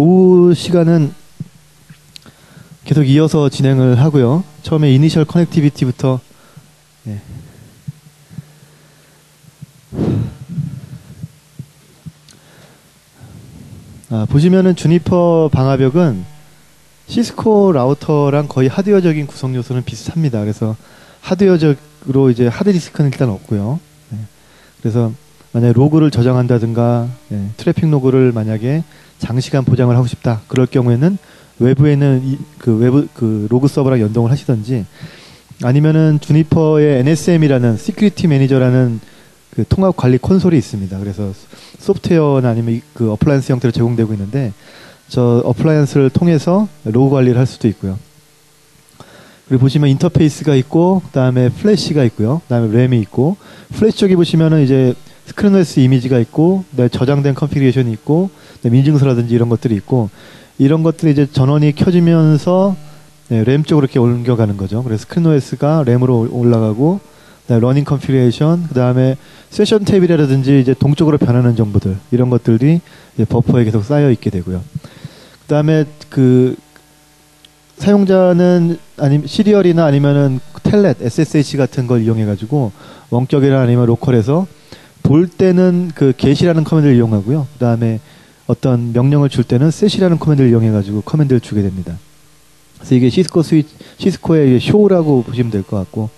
오후 시간은 계속 이어서 진행을 하고요. 처음에 이니셜 커넥티비티부터 보시면은 주니퍼 방화벽은 시스코 라우터랑 거의 하드웨어적인 구성 요소는 비슷합니다. 그래서 하드웨어적으로 이제 하드디스크는 일단 없고요. 그래서 만약에 로그를 저장한다든가 트래픽 로그를 만약에 장시간 보장을 하고 싶다. 그럴 경우에는 외부에는 외부 로그 서버랑 연동을 하시든지 아니면은 주니퍼의 NSM이라는 시큐리티 매니저라는 그 통합 관리 콘솔이 있습니다. 그래서 소프트웨어나 아니면 그 어플라이언스 형태로 제공되고 있는데 저 어플라이언스를 통해서 로그 관리를 할 수도 있고요. 그리고 보시면 인터페이스가 있고 그다음에 플래시가 있고요. 그다음에 램이 있고 플래시 쪽에 보시면은 이제 스크린OS 이미지가 있고 그다음에 저장된 컨피그레이션이 있고 그다음에 인증서라든지 이런 것들이 있고 이런 것들이 이제 전원이 켜지면서 램 쪽으로 이렇게 옮겨가는 거죠. 그래서 스크린OS가 램으로 올라가고 그다음에 러닝 컨피그레이션 그다음에 세션 탭이라든지 이제 동쪽으로 변하는 정보들 이런 것들이 이제 버퍼에 계속 쌓여 있게 되고요. 그다음에 그 사용자는 아니면 시리얼이나 아니면은 텔넷, SSH 같은 걸 이용해 가지고 원격이나 아니면 로컬에서 볼 때는 그 get이라는 커맨드를 이용하고요. 그다음에 어떤 명령을 줄 때는 set이라는 커맨드를 이용해 가지고 커맨드를 주게 됩니다. 그래서 이게 시스코의 쇼라고 보시면 될 것 같고.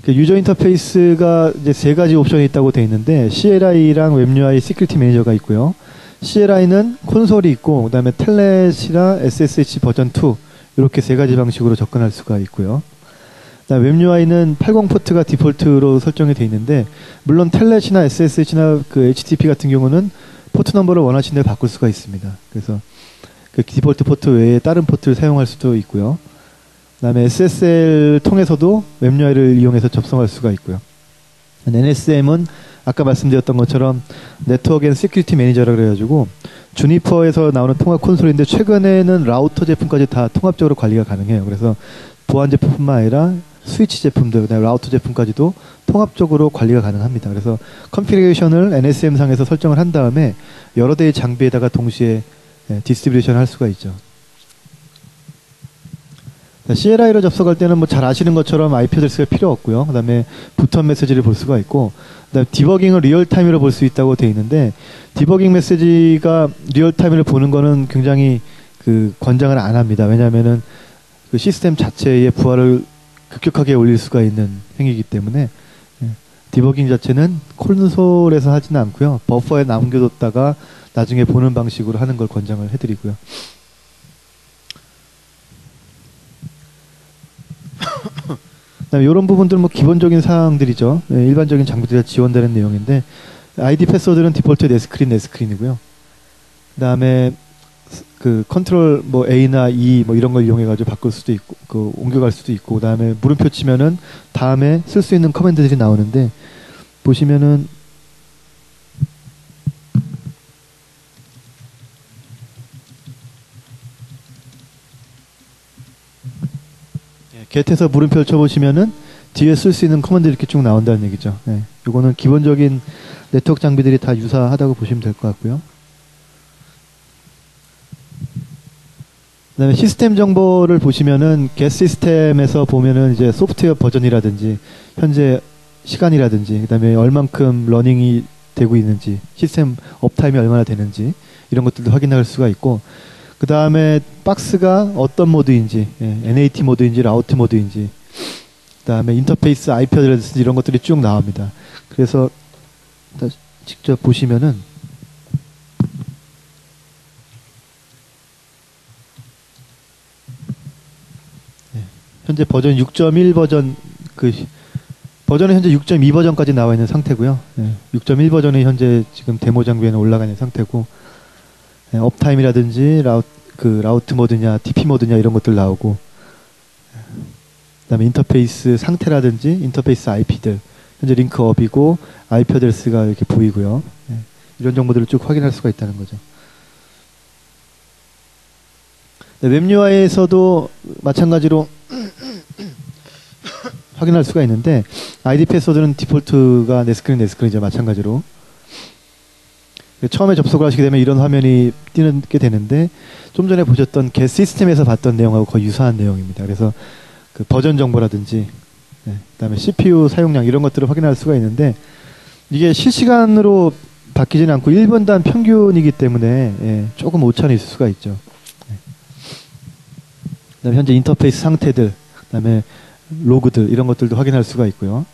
유저 인터페이스가 이제 세 가지 옵션이 있다고 되어 있는데 CLI랑 웹UI 시큐리티 매니저가 있고요. CLI는 콘솔이 있고 그다음에 텔넷이나 SSH 버전 2 이렇게 세 가지 방식으로 접근할 수가 있고요. 그다음에 웹UI는 80 포트가 디폴트로 설정이 되어 있는데 물론 텔넷이나 SSH나 그 HTTP 같은 경우는 포트 넘버를 원하시는 대로 바꿀 수가 있습니다. 그래서 그 디폴트 포트 외에 다른 포트를 사용할 수도 있고요. 그다음에 SSL 통해서도 웹UI를 이용해서 접속할 수가 있고요. NSM은 아까 말씀드렸던 것처럼 네트워크 앤 시큐리티 매니저라 그래가지고 주니퍼에서 나오는 통합 콘솔인데 최근에는 라우터 제품까지 다 통합적으로 관리가 가능해요. 그래서 보안 제품뿐만 아니라 스위치 제품들, 그다음에 라우터 제품까지도 통합적으로 관리가 가능합니다. 그래서 컨피그레이션을 NSM 상에서 설정을 한 다음에 여러 대의 장비에다가 동시에 디스트리뷰션을 할 수가 있죠. CLI로 접속할 때는 뭐 잘 아시는 것처럼 IP 어드레스가 필요 없고요. 그다음에 부턴 메시지를 볼 수가 있고, 그다음에 디버깅을 리얼타임으로 볼 수 있다고 되어 있는데 디버깅 메시지가 리얼타임으로 보는 거는 굉장히 그 권장을 안 합니다. 왜냐하면은 그 시스템 자체의 부하를 급격하게 올릴 수가 있는 행위이기 때문에 디버깅 자체는 콘솔에서 하지는 않고요. 버퍼에 남겨뒀다가 나중에 보는 방식으로 하는 걸 권장을 해드리고요. 이런 부분들은 뭐 기본적인 사항들이죠. 일반적인 장비들이 지원되는 내용인데 아이디 패스워드는 디폴트 네스크린이고요. 그다음에 그 컨트롤 뭐 A나 E 뭐 이런 걸 이용해 가지고 바꿀 수도 있고 그 옮겨갈 수도 있고 그다음에 물음표 치면은 다음에 쓸 수 있는 커맨드들이 나오는데 보시면은 get에서 물음표를 쳐보시면은 뒤에 쓸 수 있는 커맨드 이렇게 쭉 나온다는 얘기죠. 이거는 기본적인 네트워크 장비들이 다 유사하다고 보시면 될 것 같고요. 그다음에 시스템 정보를 보시면은 get 시스템에서 보면은 이제 소프트웨어 버전이라든지 현재 시간이라든지 그다음에 얼만큼 러닝이 되고 있는지 시스템 업타임이 얼마나 되는지 이런 것들도 확인할 수가 있고 그 다음에 박스가 어떤 모드인지 NAT 모드인지 라우트 모드인지 그 다음에 인터페이스 IP 어드레스 이런 것들이 쭉 나옵니다. 그래서 직접 보시면은 현재 버전 6.1 버전 버전은 현재 6.2 버전까지 나와 있는 상태고요. 6.1 버전이 현재 지금 데모 장비에는 올라가 있는 상태고 업타임이라든지 라우트 모드냐 TP 모드냐 이런 것들 나오고 그다음에 인터페이스 상태라든지 인터페이스 IP들 현재 링크업이고 IP 어드레스가 이렇게 보이고요. 이런 정보들을 쭉 확인할 수가 있다는 거죠. 웹UI에서도 마찬가지로 확인할 수가 있는데 아이디 패스워드는 디폴트가 네스크린이죠. 마찬가지로. 처음에 접속을 하시게 되면 이런 화면이 뜨게 되는데 좀 전에 보셨던 get 시스템에서 봤던 내용하고 거의 유사한 내용입니다. 그래서 그 버전 정보라든지 그다음에 CPU 사용량 이런 것들을 확인할 수가 있는데 이게 실시간으로 바뀌지는 않고 1분단 평균이기 때문에 조금 오차는 있을 수가 있죠. 그다음에 현재 인터페이스 상태들, 그다음에 로그들 이런 것들도 확인할 수가 있고요.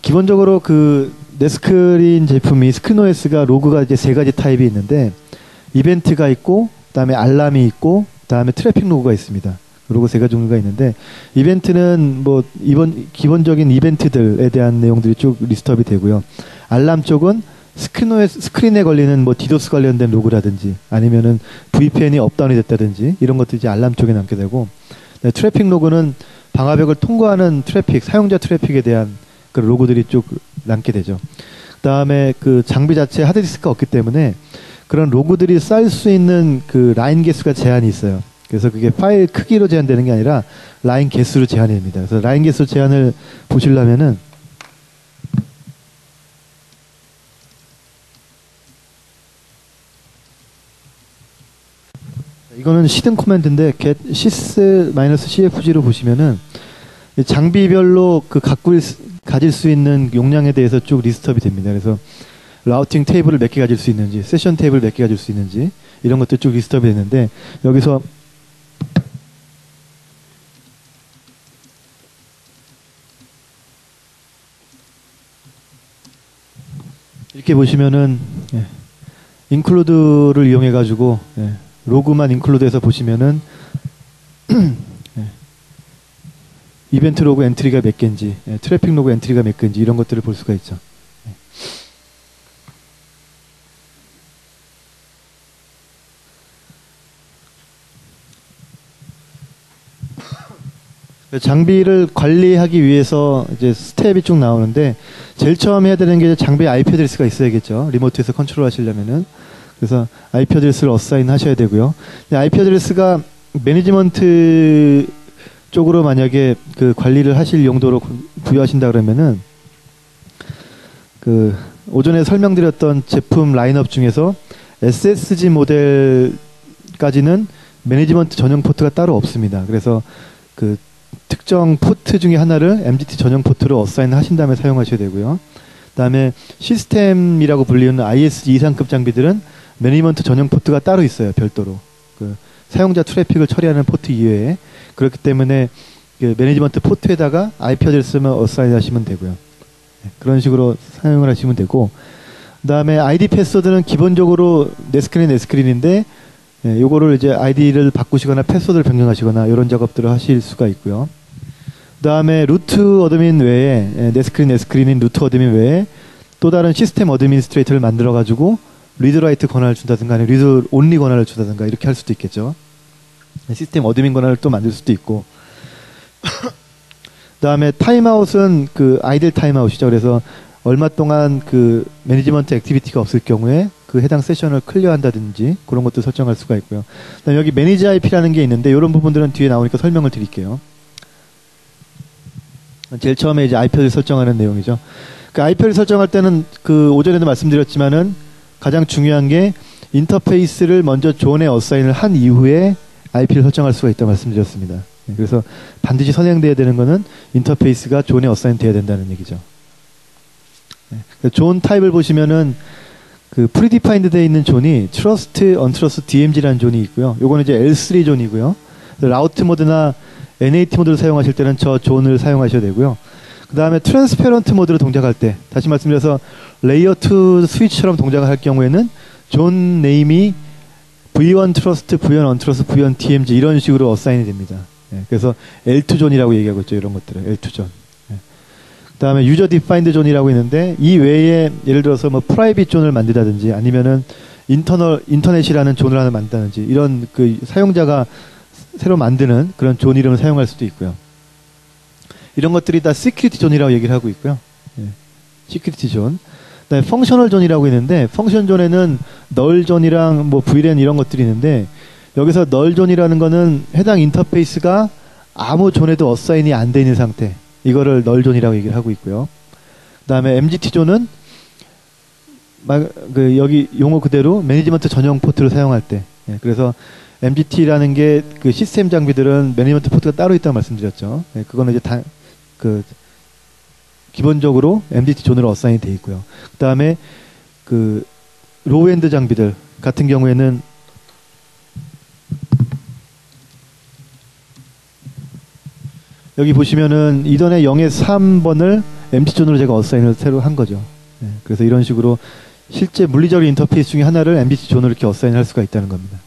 기본적으로 그 네스크린 제품이 스크린OS가 로그가 이제 세 가지 타입이 있는데 이벤트가 있고, 그다음에 알람이 있고, 그다음에 트래픽 로그가 있습니다. 로그 세 가지 종류가 있는데 이벤트는 뭐 기본적인 이벤트들에 대한 내용들이 쭉 리스트업이 되고요. 알람 쪽은 스크린에 걸리는 뭐 디도스 관련된 로그라든지 아니면은 VPN이 업다운이 됐다든지 이런 것들이 이제 알람 쪽에 남게 되고, 트래픽 로그는 방화벽을 통과하는 트래픽, 사용자 트래픽에 대한 그 로그들이 쭉 남게 되죠. 그다음에 그 장비 자체 하드디스크가 없기 때문에 그런 로그들이 쌓일 수 있는 그 라인 개수가 제한이 있어요. 그래서 그게 파일 크기로 제한되는 게 아니라 라인 개수로 제한이 됩니다. 그래서 라인 개수 제한을 보시려면은 이거는 시든 코맨드인데 get sys-cfg로 보시면은 장비별로 그 가질 수 있는 용량에 대해서 쭉 리스트업이 됩니다. 그래서 라우팅 테이블을 몇 개 가질 수 있는지, 세션 테이블 몇 개 가질 수 있는지 이런 것들 쭉 리스트업이 되는데 여기서 이렇게 보시면은 include를 이용해 가지고 로그만 include해서 보시면은 이벤트 로그 엔트리가 몇 개인지, 트래픽 로그 엔트리가 몇 개인지 이런 것들을 볼 수가 있죠. 장비를 관리하기 위해서 이제 스텝이 쭉 나오는데 제일 처음 해야 되는 게 장비 IP 어드레스가 있어야겠죠. 리모트에서 컨트롤 하시려면은. 그래서 IP 어드레스를 어사인 하셔야 되고요. IP 어드레스가 매니지먼트 쪽으로 만약에 그 관리를 하실 용도로 부여하신다 그러면은 그 오전에 설명드렸던 제품 라인업 중에서 SSG 모델까지는 매니지먼트 전용 포트가 따로 없습니다. 그래서 그 특정 포트 중에 하나를 MGT 전용 포트로 어사인 하신 다음에 사용하셔야 되고요. 그다음에 시스템이라고 불리는 ISG 이상급 장비들은 매니지먼트 전용 포트가 따로 있어요. 별도로. 그 사용자 트래픽을 처리하는 포트 이외에. 그렇기 때문에 그 매니지먼트 포트에다가 IP 어드레스만 어사인 하시면 되고요. 그런 식으로 사용을 하시면 되고, 그다음에 아이디 패스워드는 기본적으로 네스크린인데 요거를 이제 아이디를 바꾸시거나 패스워드를 변경하시거나 이런 작업들을 하실 수가 있고요. 그다음에 루트 어드민 외에 네스크린인 루트 어드민 외에 또 다른 시스템 어드민스트레이터를 만들어 가지고 리드라이트 권한을 준다든가 아니면 리드 온리 권한을 준다든가 이렇게 할 수도 있겠죠. 시스템 어드민 권한을 또 만들 수도 있고. 그다음에 타임아웃은 그 아이들 타임아웃이죠. 그래서 얼마 동안 그 매니지먼트 액티비티가 없을 경우에 그 해당 세션을 클리어한다든지 그런 것도 설정할 수가 있고요. 그다음에 여기 매니지 IP라는 게 있는데 이런 부분들은 뒤에 나오니까 설명을 드릴게요. 제일 처음에 이제 IP를 설정하는 내용이죠. 그 IP를 설정할 때는 그 오전에도 말씀드렸지만은 가장 중요한 게 인터페이스를 먼저 존에 어사인을 한 이후에 IP를 설정할 수가 있다고 말씀드렸습니다. 그래서 반드시 선행돼야 되는 거는 인터페이스가 존에 어사인 돼야 된다는 얘기죠. 존 타입을 보시면은 그 프리디파인드 되어 있는 존이 트러스트, 언트러스트, DMG라는 존이 있고요. 요거는 이제 L3 존이고요. 라우트 모드나 NAT 모드를 사용하실 때는 저 존을 사용하셔야 되고요. 그 다음에 트랜스페런트 모드로 동작할 때, 다시 말씀드려서 레이어 2 스위치처럼 동작을 할 경우에는 존 네임이 V1 트러스트, V1 언트러스트, V1 DMG 이런 식으로 어사인이 됩니다. 그래서 L2 존이라고 얘기하고 있죠. 이런 것들을 L2 존. 그 다음에 유저 디파인드 존이라고 있는데 이 외에 예를 들어서 뭐 프라이빗 존을 만든다든지 아니면은 인터넷이라는 존을 하나 만든다든지 이런 그 사용자가 새로 만드는 그런 존 이름을 사용할 수도 있고요. 이런 것들이 다 시큐리티 존이라고 얘기를 하고 있고요. 시큐리티 존. 그다음에 펑셔널 존이라고 있는데 펑션 존에는 널 존이랑 뭐 VLAN 이런 것들이 있는데 여기서 널 존이라는 거는 해당 인터페이스가 아무 존에도 어사인이 안 돼 있는 상태. 이거를 널존이라고 얘기를 하고 있고요. 그 다음에 MGT 존은 여기 용어 그대로 매니지먼트 전용 포트를 사용할 때. 예, 그래서 MGT라는 게 그 시스템 장비들은 매니지먼트 포트가 따로 있다고 말씀드렸죠. 예, 그거는 이제 기본적으로 MGT 존으로 어사인이 돼 있고요. 그 다음에 그 로우엔드 장비들 같은 경우에는 여기 보시면은 이전에 0에서 3번을 MGT 존으로 제가 어사인을 새로 한 거죠. 예, 그래서 이런 식으로 실제 물리적 인터페이스 중에 하나를 MGT 존으로 이렇게 어사인할 수가 있다는 겁니다.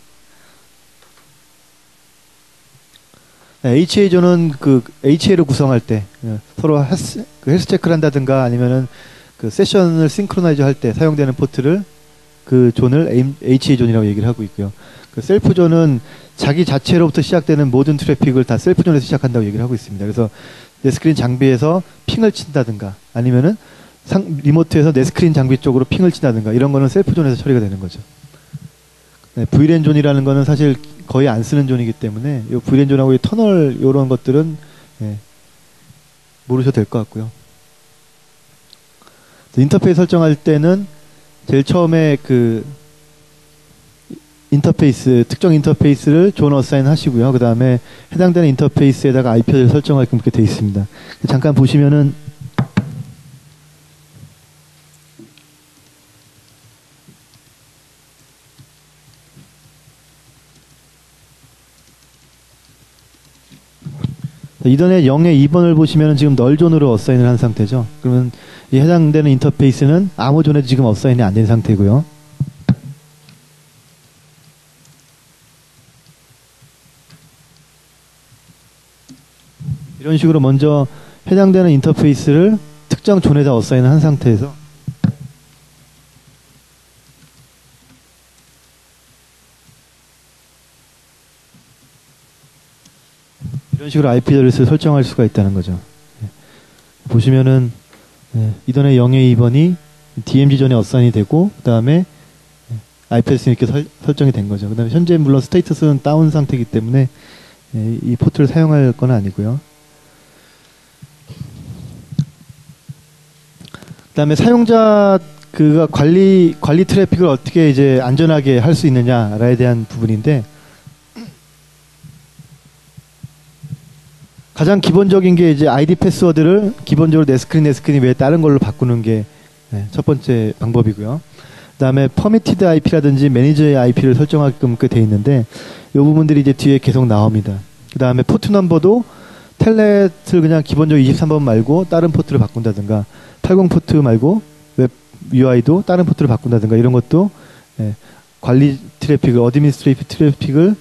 네, HA 존은 그 HA를 구성할 때 서로 헬스 체크를 한다든가 아니면은 그 세션을 싱크로나이즈 할 때 사용되는 포트를 그 존을 HA 존이라고 얘기를 하고 있고요. 그 셀프 존은 자기 자체로부터 시작되는 모든 트래픽을 다 셀프 존에서 시작한다고 얘기를 하고 있습니다. 그래서 내 스크린 장비에서 핑을 친다든가 아니면은 리모트에서 내 스크린 장비 쪽으로 핑을 친다든가 이런 거는 셀프 존에서 처리가 되는 거죠. 네, VLAN 존이라는 거는 사실 거의 안 쓰는 존이기 때문에 이 VLAN 존하고 이 터널 이런 것들은 모르셔도 될 것 같고요. 인터페이스 설정할 때는 제일 처음에 그 인터페이스 특정 인터페이스를 존 어사인 하시고요. 그 다음에 해당되는 인터페이스에다가 IP를 설정하게끔 이렇게 되어 있습니다. 잠깐 보시면은 이전에 0의 2번을 보시면 지금 널 존으로 어사인을 한 상태죠. 그러면 이 해당되는 인터페이스는 아무 존에도 지금 어사인이 안 된 상태고요. 이런 식으로 먼저 해당되는 인터페이스를 특정 존에다 어사인을 한 상태에서 이런 식으로 IP 어드레스를 설정할 수가 있다는 거죠. 보시면은 이전에 0의 2번이 DMZ 존에 어사인이 되고 그 다음에 IP 어드레스는 이렇게 설정이 된 거죠. 그 다음에 현재 물론 스테이터스는 다운 상태이기 때문에 이 포트를 사용할 건 아니고요. 그 다음에 사용자 그가 관리 트래픽을 어떻게 이제 안전하게 할 수 있느냐에 대한 부분인데 가장 기본적인 게 이제 아이디 패스워드를 기본적으로 내 스크린 외에 다른 걸로 바꾸는 게 첫 번째 방법이고요. 그 다음에 퍼미티드 IP라든지 매니저의 IP를 설정하게끔 돼 있는데 이 부분들이 이제 뒤에 계속 나옵니다. 그 다음에 포트 넘버도 텔넷을 그냥 기본적으로 23번 말고 다른 포트를 바꾼다든가 80 포트 말고 웹 UI도 다른 포트를 바꾼다든가 이런 것도 관리 트래픽을 어드미니스트레이티브 트래픽을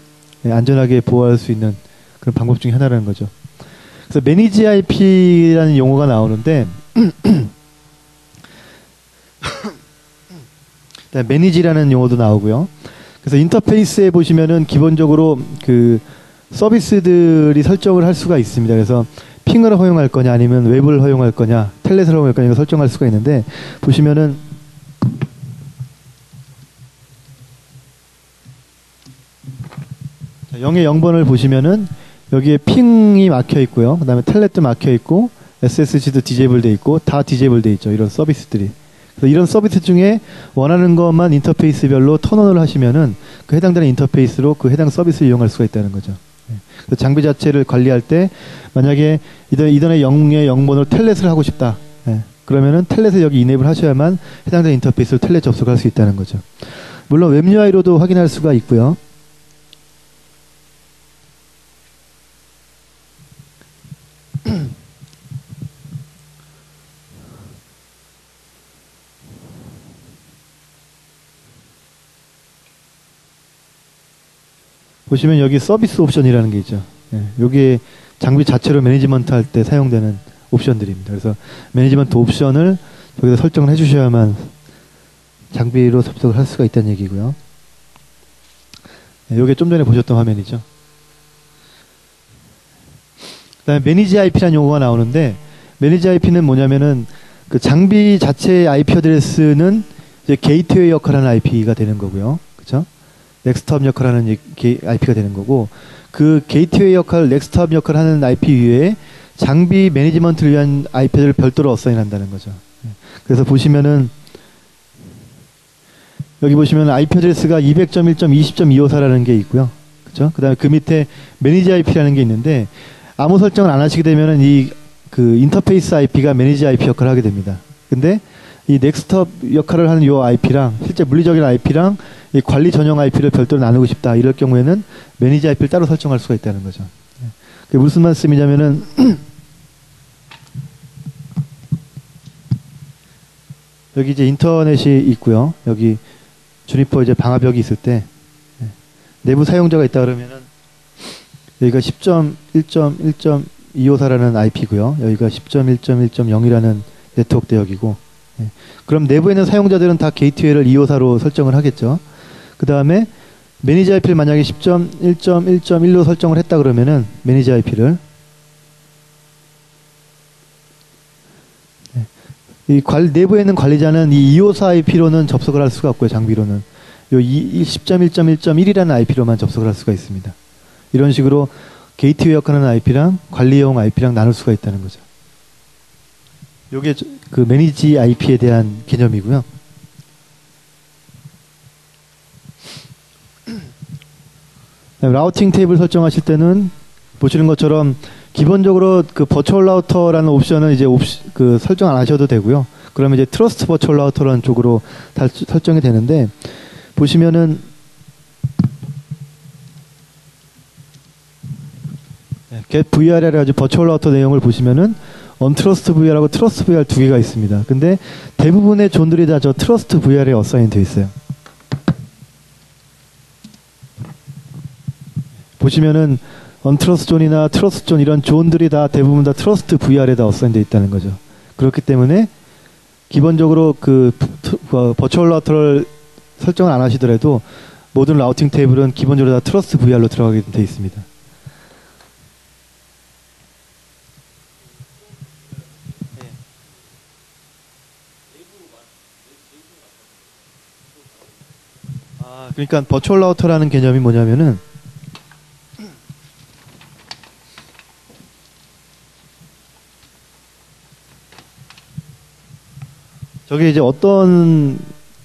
안전하게 보호할 수 있는 그런 방법 중에 하나라는 거죠. 그래서 매니지 IP라는 용어가 나오는데 매니지라는 용어도 나오고요. 그래서 인터페이스에 보시면은 기본적으로 그 서비스들이 설정을 할 수가 있습니다. 그래서 핑을 허용할 거냐 아니면 웹을 허용할 거냐 텔넷을 허용할 거냐 이거 설정할 수가 있는데 보시면은 자, 0의 0번을 보시면은 여기에 핑이 막혀 있고요. 그 다음에 텔넷도 막혀 있고 SSG도 디제이블 돼 있고 다 디제이블 돼 있죠. 이런 서비스들이. 그래서 이런 서비스 중에 원하는 것만 인터페이스별로 턴온을 하시면은 그 해당되는 인터페이스로 그 해당 서비스를 이용할 수가 있다는 거죠. 그래서 장비 자체를 관리할 때 만약에 이전에 0의 0번으로 텔넷을 하고 싶다. 그러면은 텔넷을 여기 이네이블 하셔야만 해당되는 인터페이스로 텔넷 접속할 수 있다는 거죠. 물론 웹 UI로도 확인할 수가 있고요. 보시면 여기 서비스 옵션이라는 게 있죠. 여기에 장비 자체로 매니지먼트 할 때 사용되는 옵션들입니다. 그래서 매니지먼트 옵션을 여기다 설정을 해주셔야만 장비로 접속을 할 수가 있다는 얘기고요. 이게 좀 전에 보셨던 화면이죠. 그다음에 매니지 IP라는 용어가 나오는데 매니지 IP는 뭐냐면은 그 장비 자체의 IP 어드레스는 이제 게이트웨이 역할하는 IP가 되는 거고요. 그렇죠? 넥스트업 역할하는 IP가 되는 거고 그 게이트웨이 역할, 넥스트헙 역할을 하는 IP 위에 장비 매니지먼트를 위한 IP를 별도로 어사인한다는 거죠. 그래서 보시면은 여기 보시면 IP 어드레스가 200.1.20.254라는 게 있고요. 그죠? 그 다음에 그 밑에 매니지 IP라는 게 있는데 아무 설정을 안 하시게 되면은 이 그 인터페이스 IP가 매니지 IP 역할을 하게 됩니다. 근데 이 넥스트헙 역할을 하는 요 IP랑 실제 물리적인 IP랑 이 관리 전용 IP를 별도로 나누고 싶다. 이럴 경우에는 매니지 IP를 따로 설정할 수가 있다는 거죠. 그게 무슨 말씀이냐면은 여기 이제 인터넷이 있고요. 여기 주니퍼 이제 방화벽이 있을 때 내부 사용자가 있다 그러면은 여기가 10.1.1.254라는 IP고요. 여기가 10.1.1.0이라는 네트워크 대역이고 그럼 내부에 있는 사용자들은 다 게이트웨이를 254로 설정을 하겠죠. 그 다음에 매니지 IP를 만약에 10.1.1.1로 설정을 했다 그러면은 매니지 IP를 내부에 있는 관리자는 이 254 IP로는 접속을 할 수가 없고요. 장비로는 요 10.1.1.1이라는 IP로만 접속을 할 수가 있습니다. 이런 식으로 게이트웨이 역할하는 IP랑 관리용 IP랑 나눌 수가 있다는 거죠. 요게 그 매니지 IP에 대한 개념이고요. 라우팅 테이블 설정하실 때는 보시는 것처럼 기본적으로 그 버추얼 라우터라는 옵션은 이제 그 설정 안 하셔도 되고요. 그러면 이제 트러스트 버추얼 라우터라는 쪽으로 다 설정이 되는데 보시면은 get VR이라 가지고 버추얼 라우터 내용을 보시면은 언트러스트 VR하고 트러스트 VR 두 개가 있습니다. 근데 대부분의 존들이 다 저 트러스트 VR에 어사인 되어 있어요. 보시면은 언트러스트 존이나 트러스트 존 이런 존들이 다 대부분 다 트러스트 VR에다 어사인 되어 있다는 거죠. 그렇기 때문에 기본적으로 그 버추얼 라우터를 설정을 안 하시더라도 모든 라우팅 테이블은 기본적으로 다 트러스트 VR로 들어가게 되어 있습니다. 그러니까 버추얼 라우터라는 개념이 뭐냐면은 저게 이제 어떤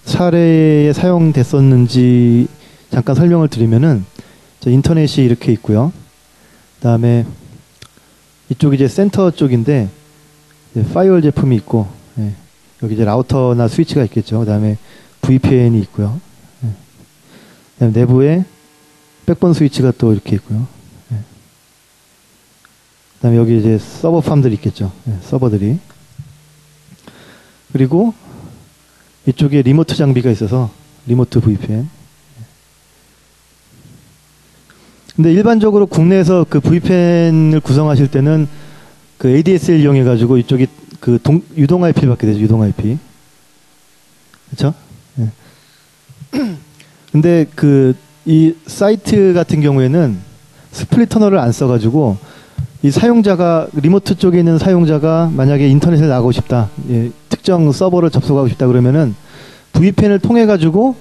사례에 사용됐었는지 잠깐 설명을 드리면은 인터넷이 이렇게 있고요. 그다음에 이쪽이 이제 센터 쪽인데 파이어월 제품이 있고 여기 이제 라우터나 스위치가 있겠죠. 그다음에 VPN이 있고요. 그다음에 내부에 백본 스위치가 또 이렇게 있고요. 그다음에 여기 이제 서버 팜들이 있겠죠. 서버들이. 그리고 이쪽에 리모트 장비가 있어서 리모트 VPN. 근데 일반적으로 국내에서 그 VPN을 구성하실 때는 그 ADSL 이용해 가지고 이쪽이 그 유동 IP를 받게 되죠. 유동 IP. 그렇죠? 근데 이 사이트 같은 경우에는 스플릿 터널을 안 써가지고 이 사용자가 리모트 쪽에 있는 사용자가 만약에 인터넷에 나가고 싶다, 특정 서버를 접속하고 싶다 그러면은 VPN을 통해 가지고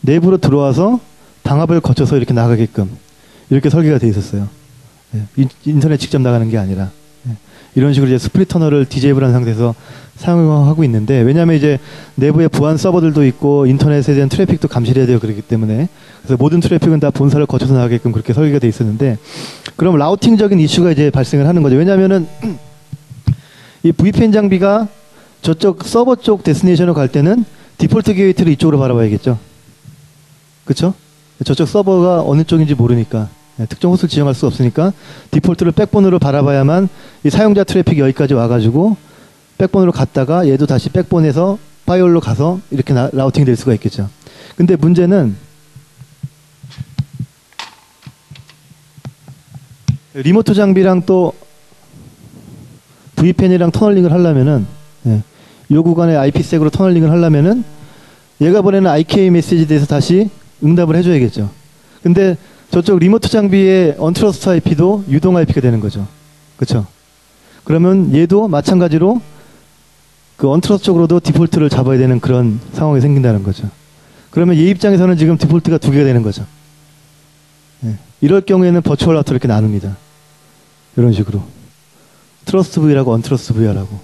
내부로 들어와서 방압을 거쳐서 이렇게 나가게끔 이렇게 설계가 돼 있었어요. 인터넷 직접 나가는 게 아니라 이런 식으로 이제 스플릿 터널을 디제이블한 상태에서 사용하고 있는데 왜냐하면 이제 내부에 보안 서버들도 있고 인터넷에 대한 트래픽도 감시해야 되고 그렇기 때문에 그래서 모든 트래픽은 다 본사를 거쳐서 나가게끔 그렇게 설계가 돼 있었는데 그럼 라우팅적인 이슈가 이제 발생을 하는 거죠. 왜냐하면은 이 VPN 장비가 저쪽 서버 쪽 데스티네이션으로 갈 때는 디폴트 게이트를 이쪽으로 바라봐야겠죠. 그렇죠? 저쪽 서버가 어느 쪽인지 모르니까 특정 호스트를 지정할 수 없으니까 디폴트를 백본으로 바라봐야만 이 사용자 트래픽이 여기까지 와가지고 백본으로 갔다가 얘도 다시 백본에서 파이어로 가서 이렇게 라우팅이 될 수가 있겠죠. 근데 문제는 리모트 장비랑 또 VPN이랑 터널링을 하려면은 이 구간에 IP색으로 터널링을 하려면은 얘가 보내는 IK 메시지에 대해서 다시 응답을 해줘야겠죠. 근데 저쪽 리모트 장비의 언트러스트 IP도 유동 IP가 되는 거죠. 그렇죠? 그러면 얘도 마찬가지로 그 언트러스트 쪽으로도 디폴트를 잡아야 되는 그런 상황이 생긴다는 거죠. 그러면 얘 입장에서는 지금 디폴트가 두 개가 되는 거죠. 이럴 경우에는 버추얼 라우터를 이렇게 나눕니다. 이런 식으로. 트러스트 V라고 언트러스트 V라고.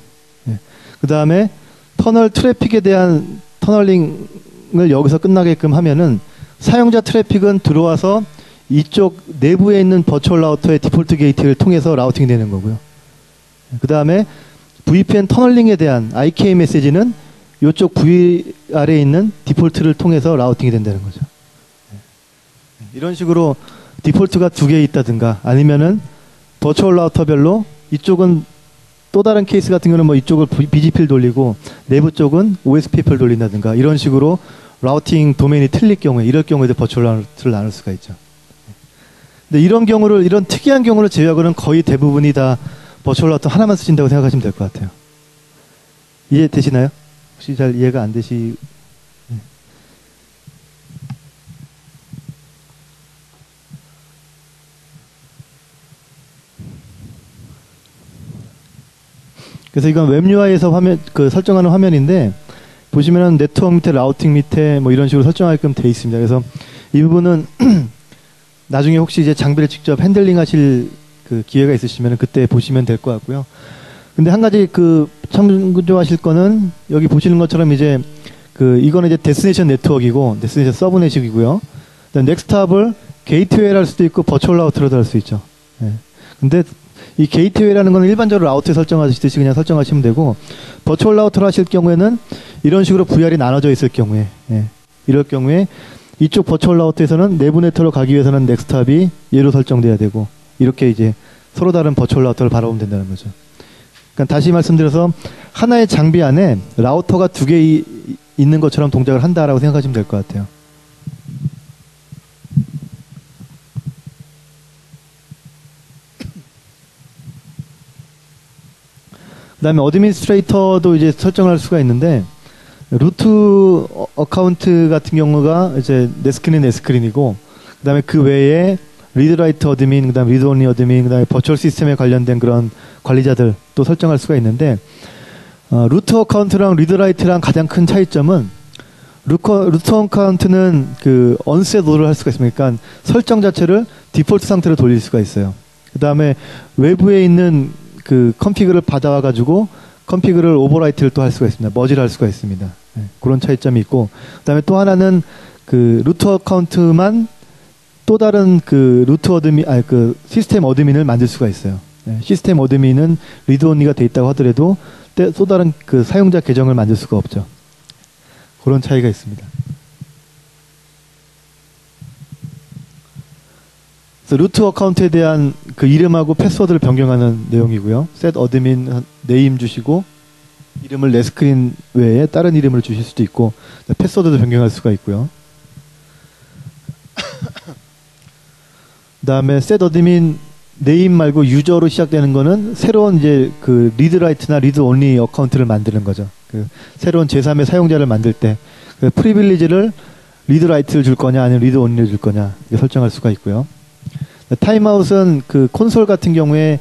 예. 그 다음에 터널 트래픽에 대한 터널링을 여기서 끝나게끔 하면은 사용자 트래픽은 들어와서 이쪽 내부에 있는 버추얼 라우터의 디폴트 게이트를 통해서 라우팅이 되는 거고요. 그 다음에 VPN 터널링에 대한 IK 메시지는 이쪽 V 아래에 있는 디폴트를 통해서 라우팅이 된다는 거죠. 이런 식으로 디폴트가 2개 있다든가 아니면은 버추얼 라우터별로 이쪽은 또 다른 케이스 같은 경우는 뭐 이쪽을 BGP를 돌리고 내부 쪽은 OSPF를 돌린다든가 이런 식으로 라우팅 도메인이 틀릴 경우에 이럴 경우에도 버추얼 라우터를 나눌 수가 있죠. 근데 이런 특이한 경우를 제외하고는 거의 대부분이 다 버추얼 라우터 하나만 쓰신다고 생각하시면 될 것 같아요. 이해되시나요? 혹시 잘 이해가 안 되시... 네. 그래서 이건 웹 UI에서 설정하는 화면인데 보시면은 네트워크 밑에 라우팅 밑에 뭐 이런 식으로 설정하게끔 돼 있습니다. 그래서 이 부분은 나중에 혹시 이제 장비를 직접 핸들링 하실 그 기회가 있으시면 그때 보시면 될 것 같고요. 근데 한 가지 참조하실 거는 여기 보시는 것처럼 이제 이거는 이제 데스티네이션 네트워크이고 데스티네이션 서브넷이고요. 넥스트합을 게이트웨이를 할 수도 있고 버추얼 라우터로도 할 수 있죠. 예. 근데 이 게이트웨이라는 거는 일반적으로 라우터에 설정하시듯이 그냥 설정하시면 되고 버추얼 라우터로 하실 경우에는 이런 식으로 VR이 나눠져 있을 경우에 이럴 경우에 이쪽 버추얼 라우터에서는 내부 네트워크로 가기 위해서는 넥스트합이 얘로 설정돼야 되고 이렇게 이제 서로 다른 버추얼 라우터를 바라보면 된다는 거죠. 그러니까 다시 말씀드려서 하나의 장비 안에 라우터가 2개 있는 것처럼 동작을 한다라고 생각하시면 될 것 같아요. 그 다음에 어드미니스트레이터도 이제 설정을 할 수가 있는데 루트 어카운트 같은 경우가 이제 내 스크린은 내 스크린이고 그 다음에 그 외에 리드라이트 어드민, 그 다음에 리드온리 어드민, 그 다음에 버추얼 시스템에 관련된 그런 관리자들 또 설정할 수가 있는데 루트 어카운트랑 리드라이트랑 가장 큰 차이점은 루트 어카운트는 언셋 오더를 할 수가 있습니다. 그러니까 설정 자체를 디폴트 상태로 돌릴 수가 있어요. 그 다음에 외부에 있는 컨피그를 받아와 가지고 컨피그를 오버라이트를 또 할 수가 있습니다. 머지를 할 수가 있습니다. 네, 그런 차이점이 있고 그다음에 또 하나는 루트 어카운트만 또 다른 루트 어드민 시스템 어드민을 만들 수가 있어요. 네, 시스템 어드민은 리드 온리가 돼 있다고 하더라도 또 다른 사용자 계정을 만들 수가 없죠. 그런 차이가 있습니다. 그래서 루트 어카운트에 대한 이름하고 패스워드를 변경하는 내용이고요. set admin 네임 주시고 이름을 내 스크린 외에 다른 이름을 주실 수도 있고 패스워드도 변경할 수가 있고요. 그 다음에 set admin 네임 말고 유저로 시작되는 거는 새로운 이제 리드라이트나 리드 온리 어카운트를 만드는 거죠. 새로운 제3의 사용자를 만들 때 프리빌리지를 리드라이트를 줄 거냐 아니면 리드 온리를 줄 거냐 설정할 수가 있고요. 타임아웃은 콘솔 같은 경우에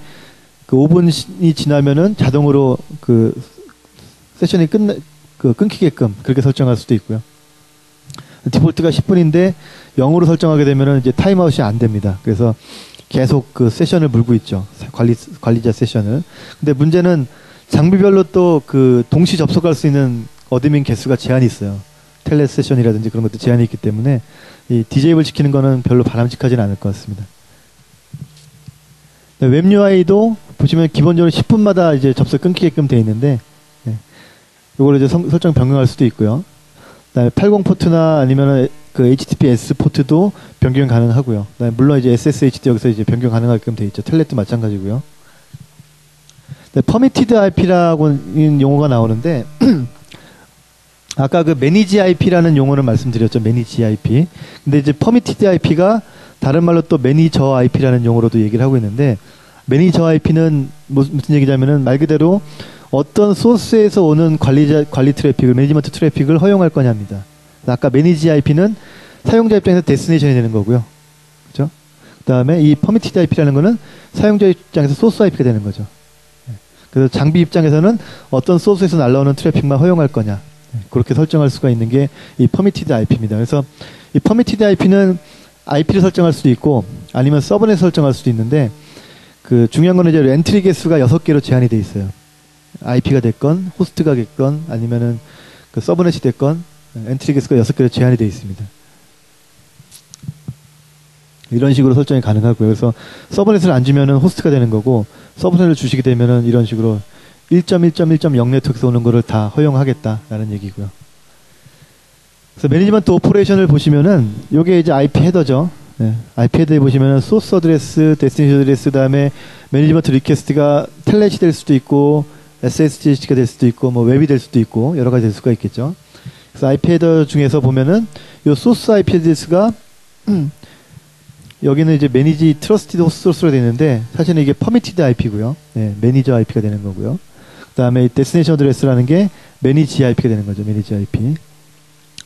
5분이 지나면은 자동으로 세션이 끊기게끔 그렇게 설정할 수도 있고요. 디폴트가 10분인데 0으로 설정하게 되면은 이제 타임아웃이 안 됩니다. 그래서 계속 세션을 물고 있죠. 관리자 세션을. 근데 문제는 장비별로 또 동시 접속할 수 있는 어드민 개수가 제한이 있어요. 텔레 세션이라든지 그런 것도 제한이 있기 때문에 이 디제이블 시키는 거는 별로 바람직하지는 않을 것 같습니다. 웹 UI도 보시면 기본적으로 10분마다 이제 접속 끊기게끔 되어 있는데, 이걸 이제 설정 변경할 수도 있고요. 그다음에 80 포트나 아니면 HTTPS 포트도 변경 가능하고요. 그다음에 물론 이제 SSH도 여기서 이제 변경 가능하게끔 되어 있죠. 텔넷도 마찬가지고요. 퍼미티드 IP라고 용어가 나오는데, 아까 매니지 IP라는 용어를 말씀드렸죠. 매니지 IP. 근데 이제 퍼미티드 IP가 다른 말로 또 매니저 IP라는 용어로도 얘기를 하고 있는데 매니저 IP는 무슨 얘기냐면은 말 그대로 어떤 소스에서 오는 관리 트래픽을 매니지먼트 트래픽을 허용할 거냐입니다. 아까 매니지 IP는 사용자 입장에서 데스티네이션이 되는 거고요. 그렇죠? 그다음에 이 퍼미티드 IP라는 거는 사용자 입장에서 소스 IP가 되는 거죠. 그래서 장비 입장에서는 어떤 소스에서 날라오는 트래픽만 허용할 거냐. 그렇게 설정할 수가 있는 게 이 퍼미티드 IP입니다. 그래서 이 퍼미티드 IP는 IP를 설정할 수도 있고 아니면 서브넷 설정할 수도 있는데 그 중요한 거는 이제 엔트리 개수가 6개로 제한이 돼 있어요. IP가 됐건 호스트가 됐건 아니면은 그 서브넷이 됐건 엔트리 개수가 6개로 제한이 돼 있습니다. 이런 식으로 설정이 가능하고요. 그래서 서브넷을 안 주면은 호스트가 되는 거고 서브넷을 주시게 되면은 이런 식으로 1.1.1.0 네트워크에서 오는 거를 다 허용하겠다라는 얘기고요. 그래서 매니지먼트 오퍼레이션을 보시면은 요게 이제 IP 헤더죠. 네, IP 헤더에 보시면은 소스 어드레스, 데스티네이션 어드레스, 그다음에 매니지먼트 리퀘스트가 텔넷이 될 수도 있고 SSD가 될 수도 있고 뭐 웹이 될 수도 있고 여러 가지 될 수가 있겠죠. 그래서 IP 헤더 중에서 보면은 요 소스 IP 어드레스가 여기는 이제 매니지 트러스티드 호스트 소스로 되어 있는데 사실은 이게 퍼미티드 IP고요. 네, 매니저 IP가 되는 거고요. 그다음에 데스티네이션 어드레스라는 게 매니지 IP가 되는 거죠. 매니지 IP.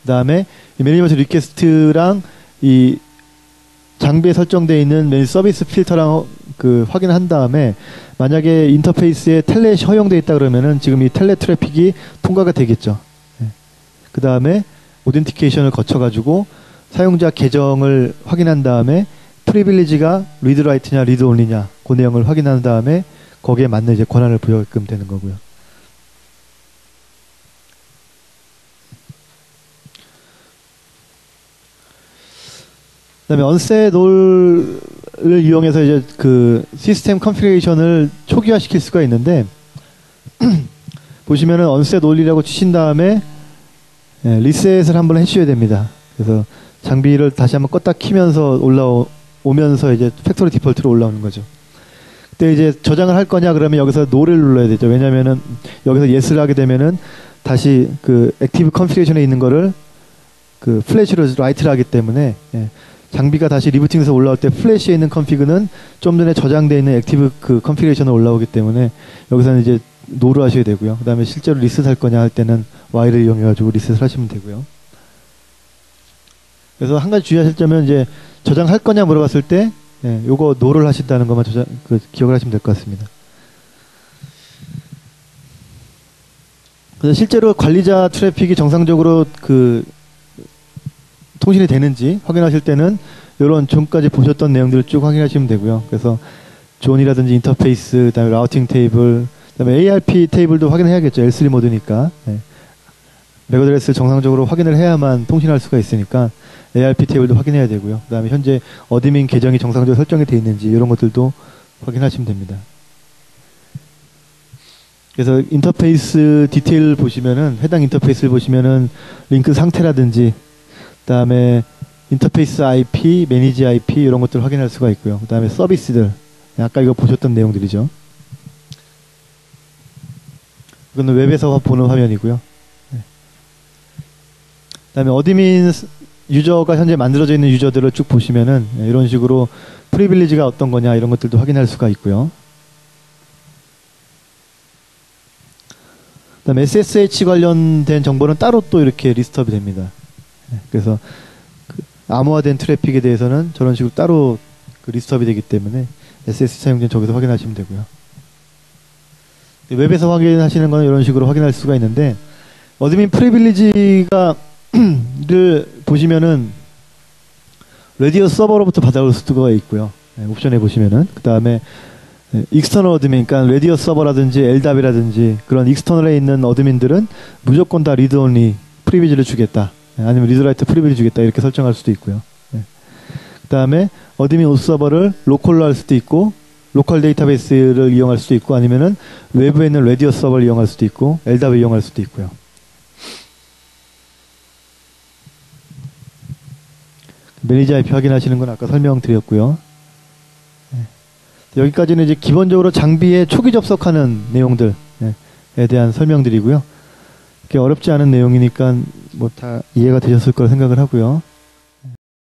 그다음에 이 매니지먼트 리퀘스트랑 이 장비에 설정되어 있는 매니지 서비스 필터랑 그 확인을 한 다음에 만약에 인터페이스에 텔넷이 허용되어 있다 그러면은 지금 이 텔넷 트래픽이 통과가 되겠죠. 네. 그다음에 오덴티케이션을 거쳐 가지고 사용자 계정을 확인한 다음에 프리빌리지가 리드 라이트냐 리드 온리냐 그 내용을 확인한 다음에 거기에 맞는 이제 권한을 부여하게끔 되는 거고요. 그다음에 언셋 롤을 이용해서 이제 그 시스템 컨피그레이션을 초기화시킬 수가 있는데 보시면은 언셋 롤이라고 치신 다음에 리셋을 한번 해주셔야 됩니다. 그래서 장비를 다시 한번 껐다 키면서 오면서 이제 팩토리 디폴트로 올라오는 거죠. 그때 이제 저장을 할 거냐 그러면 여기서 노를 눌러야 되죠. 왜냐면은 여기서 yes를 하게 되면은 다시 그 액티브 컨피그레이션에 있는 거를 그 플래시로 라이트를 하기 때문에 장비가 다시 리부팅해서 올라올 때 플래시에 있는 컨피그는 좀 전에 저장되어 있는 액티브 그 컨피그레이션으로 올라오기 때문에 여기서는 이제 노를 하셔야 되고요. 그 다음에 실제로 리셋 할 거냐 할 때는 Y를 이용해가지고 리셋을 하시면 되고요. 그래서 한 가지 주의하실 점은 이제 저장할 거냐 물어봤을 때 요거 노를 하신다는 것만 기억을 하시면 될 것 같습니다. 그래서 실제로 관리자 트래픽이 정상적으로 그 통신이 되는지 확인하실 때는 이런 전까지 보셨던 내용들을 쭉 확인하시면 되고요. 그래서 존이라든지 인터페이스, 그다음에 라우팅 테이블, 그다음에 ARP 테이블도 확인해야겠죠. L3 모드니까. 맥 어드레스를 정상적으로 확인을 해야만 통신할 수가 있으니까 ARP 테이블도 확인해야 되고요. 그다음에 현재 어드민 계정이 정상적으로 설정이 되어 있는지 이런 것들도 확인하시면 됩니다. 그래서 인터페이스 디테일 보시면은 해당 인터페이스를 보시면은 링크 상태라든지 그다음에 인터페이스 IP, 매니지 IP 이런 것들을 확인할 수가 있고요. 그다음에 서비스들 아까 이거 보셨던 내용들이죠. 이거는 웹에서 보는 화면이고요. 그다음에 어드민 유저가 현재 만들어져 있는 유저들을 쭉 보시면은 이런 식으로 프리빌리지가 어떤 거냐 이런 것들도 확인할 수가 있고요. 그다음에 SSH 관련된 정보는 따로 또 이렇게 리스트업이 됩니다. 그래서 그 암호화된 트래픽에 대해서는 저런 식으로 따로 그 리스트업이 되기 때문에 SSH 사용자는 저기서 확인하시면 되고요. 웹에서 확인하시는 거는 이런 식으로 확인할 수가 있는데 어드민 프리빌리지가 를 보시면은 레디오 서버로부터 받아올 수가 있고요. 옵션에 보시면은 그 다음에 익스터널 어드민, 그러니까 레디오 서버라든지 LDAP이라든지 그런 익스터널에 있는 어드민들은 무조건 다 리드 온리 프리빌리지를 주겠다. 아니면 리드라이트 프리빌리지 주겠다 이렇게 설정할 수도 있고요. 그 다음에 어드민 오스 서버를 로컬로 할 수도 있고 로컬 데이터베이스를 이용할 수도 있고 아니면은 외부에 있는 레디오 서버를 이용할 수도 있고 LDAP을 이용할 수도 있고요. 매니지 IP 확인하시는 건 아까 설명드렸고요. 여기까지는 이제 기본적으로 장비에 초기 접속하는 내용들에 대한 설명드리고요. 그렇게 어렵지 않은 내용이니까 뭐 다 이해가 되셨을 거라 생각을 하고요.